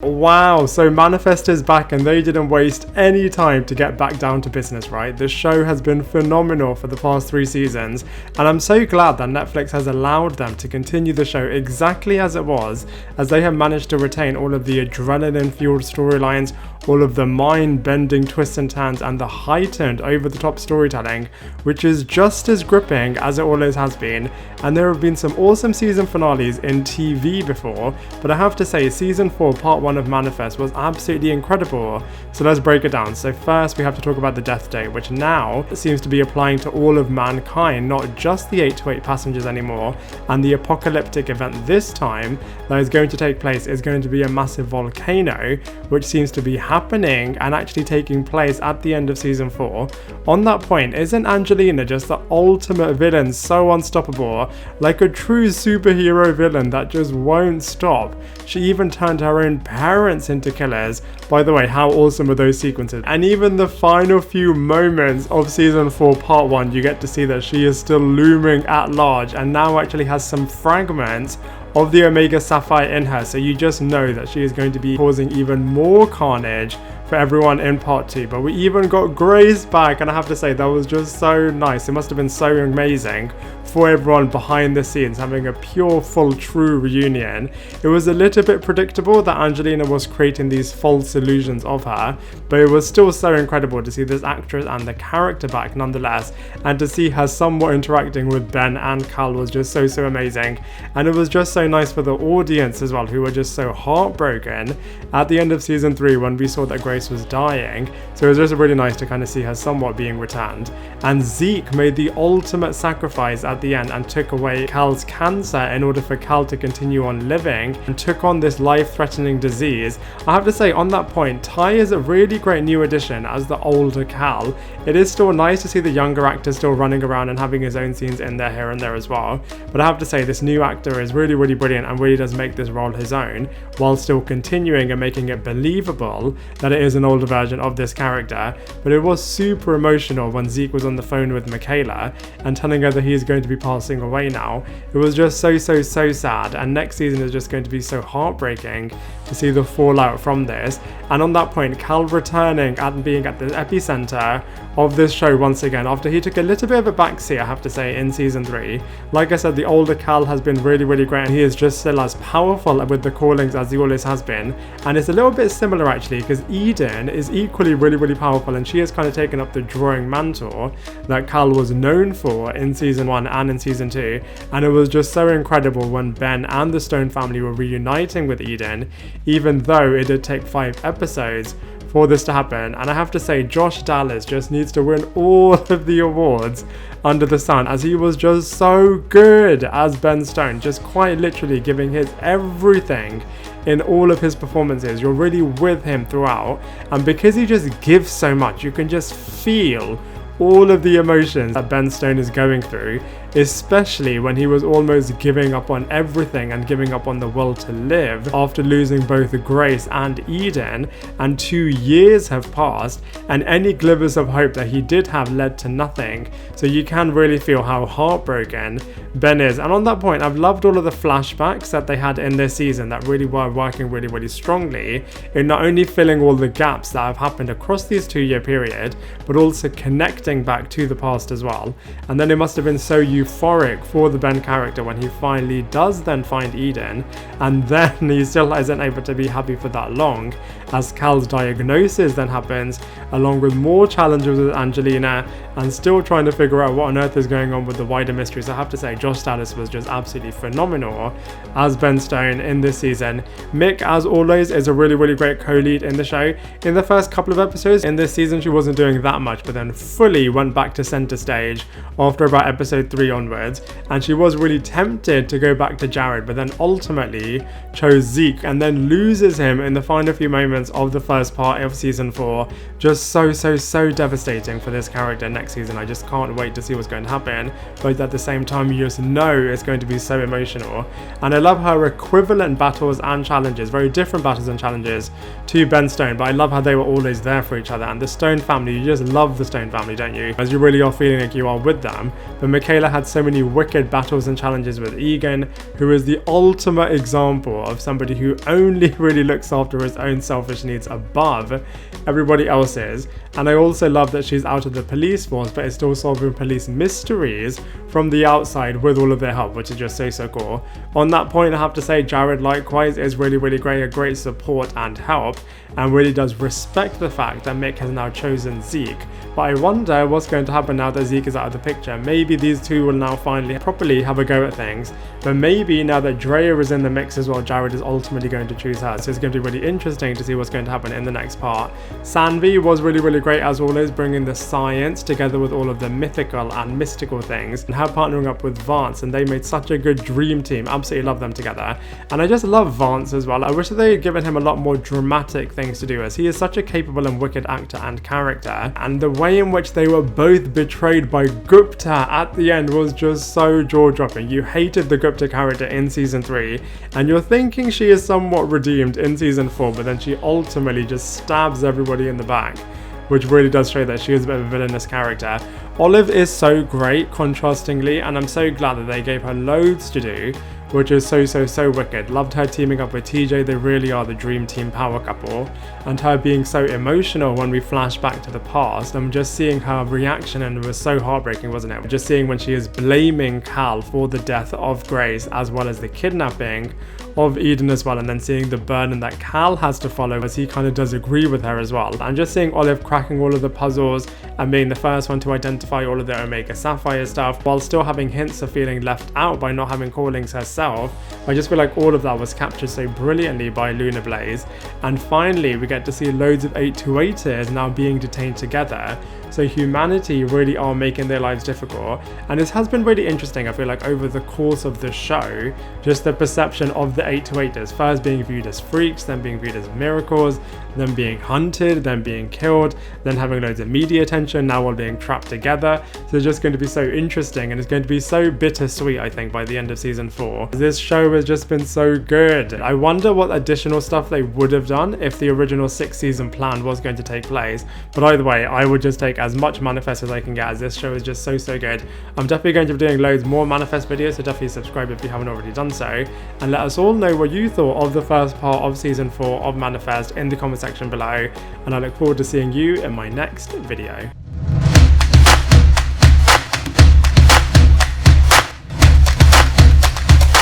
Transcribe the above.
Wow, so Manifest is back and they didn't waste any time to get back down to business, right? The show has been phenomenal for the past 3 seasons, and I'm so glad that Netflix has allowed them to continue the show exactly as it was, as they have managed to retain all of the adrenaline-fueled storylines, all of the mind-bending twists and turns, and the heightened over-the-top storytelling, which is just as gripping as it always has been. And there have been some awesome season finales in TV before, but I have to say season 4 part 1 of Manifest was absolutely incredible. So let's break it down. So first we have to talk about the death date, which now seems to be applying to all of mankind, not just the 828 passengers anymore. And the apocalyptic event this time that is going to take place is going to be a massive volcano, which seems to be happening and actually taking place at the end of season 4. On that point, isn't Angelina just the ultimate villain, so unstoppable, like a true superhero villain that just won't stop? She even turned her own parents into killers. By the way, how awesome are those sequences? And even the final few moments of season 4 part 1, you get to see that she is still looming at large and now actually has some fragments of the Omega Sapphire in her, so you just know that she is going to be causing even more carnage for everyone in part 2. But we even got Grace back, and I have to say that was just so nice. It must have been so amazing for everyone behind the scenes having a pure, full, true reunion. It was a little bit predictable that Angelina was creating these false illusions of her, but it was still so incredible to see this actress and the character back nonetheless, and to see her somewhat interacting with Ben and Cal was just so amazing. And it was just so nice for the audience as well, who were just so heartbroken at the end of season 3 when we saw that Grace was dying. So it was just really nice to kind of see her somewhat being returned. And Zeke made the ultimate sacrifice at the end and took away Cal's cancer in order for Cal to continue on living, and took on this life-threatening disease. I have to say, on that point, Ty is a really great new addition as the older Cal. It is still nice to see the younger actor still running around and having his own scenes in there here and there as well, but I have to say this new actor is really brilliant and really does make this role his own, while still continuing and making it believable that it is an older version of this character. But it was super emotional when Zeke was on the phone with Michaela and telling her that he is going to be passing away now. It was just so sad, and next season is just going to be so heartbreaking to see the fallout from this. And on that point, Cal returning and being at the epicenter of this show once again after he took a little bit of a backseat, I have to say, in season 3. Like I said, the older Cal has been really great, and he is just still as powerful with the callings as he always has been. And it's a little bit similar actually, because Eden is equally really powerful, and she has kind of taken up the drawing mantle that Cal was known for in season 1 and in season 2. And it was just so incredible when Ben and the Stone family were reuniting with Eden, even though it did take 5 episodes for this to happen. And I have to say, Josh Dallas just needs to win all of the awards under the sun, as he was just so good as Ben Stone, just quite literally giving his everything in all of his performances. You're really with him throughout, and because he just gives so much, you can just feel all of the emotions that Ben Stone is going through, especially when he was almost giving up on everything and giving up on the will to live after losing both Grace and Eden, and 2 years have passed, and any glimmers of hope that he did have led to nothing. So you can really feel how heartbroken Ben is. And on that point, I've loved all of the flashbacks that they had in this season that really were working really strongly in not only filling all the gaps that have happened across this 2-year period, but also connecting back to the past as well. And then it must have been so euphoric for the Ben character when he finally does then find Eden, and then he still isn't able to be happy for that long, as Cal's diagnosis then happens, along with more challenges with Angelina, and still trying to figure out what on earth is going on with the wider mystery. So I have to say, Josh Dallas was just absolutely phenomenal as Ben Stone in this season. Mick, as always, is a really great co-lead in the show. In the first couple of episodes in this season, she wasn't doing that much, but then fully went back to center stage after about episode 3 onwards, and she was really tempted to go back to Jared, but then ultimately chose Zeke, and then loses him in the final few moments of the first part of season 4. Just so devastating for this character next season. I just can't wait to see what's going to happen, but at the same time you just know it's going to be so emotional. And I love her equivalent battles and challenges, very different battles and challenges to Ben Stone, but I love how they were always there for each other. And the Stone family, you just love the Stone family, don't you? As you really are feeling like you are with them. But Michaela had so many wicked battles and challenges with Egan, who is the ultimate example of somebody who only really looks after his own selfish needs above everybody else's. And I also love that she's out of the police force but is still solving police mysteries from the outside with all of their help, which is just so cool. On that point, I have to say Jared likewise is really great, a great support and help, and really does respect the fact that Mick has now chosen Zeke. But I wonder what's going to happen now that Zeke is out of the picture. Maybe these two will now finally properly have a go at things, but maybe now that Drea is in the mix as well, Jared is ultimately going to choose her. So it's going to be really interesting to see what's going to happen in the next part. Sanvi was really great as always, bringing the science together with all of the mythical and mystical things, and her partnering up with Vance, and they made such a good dream team. Absolutely love them together. And I just love Vance as well. I wish that they had given him a lot more dramatic things to do, as he is such a capable and wicked actor and character, and the way in which they were both betrayed by Gupta at the end was just so jaw-dropping. You hated the Gupta character in season 3, and you're thinking she is somewhat redeemed in season 4, but then she ultimately just stabs everybody in the back, which really does show that she is a bit of a villainous character. Olive is so great, contrastingly, and I'm so glad that they gave her loads to do, which is so wicked. Loved her teaming up with TJ, they really are the dream team power couple, and her being so emotional when we flash back to the past, and just seeing her reaction, and it was so heartbreaking, wasn't it? Just seeing when she is blaming Cal for the death of Grace as well as the kidnapping of Eden as well, and then seeing the burden that Cal has to follow as he kind of does agree with her as well, and just seeing Olive cracking all of the puzzles and being the first one to identify all of the Omega Sapphire stuff while still having hints of feeling left out by not having callings herself. I just feel like all of that was captured so brilliantly by Luna Blaise. And finally we get to see loads of 828ers now being detained together, so humanity really are making their lives difficult. And this has been really interesting, I feel like, over the course of the show, just the perception of the 828ers first being viewed as freaks, then being viewed as miracles, then being hunted, then being killed, then having loads of media attention, now all being trapped together. So it's just going to be so interesting, and it's going to be so bittersweet, I think, by the end of season 4. This show has just been so good. I wonder what additional stuff they would have done if the original 6-season plan was going to take place. But either way, I would just take as much Manifest as I can get, as this show is just so good. I'm definitely going to be doing loads more Manifest videos, so definitely subscribe if you haven't already done so, and let us all know what you thought of the first part of season 4 of Manifest in the comment section below, and I look forward to seeing you in my next video.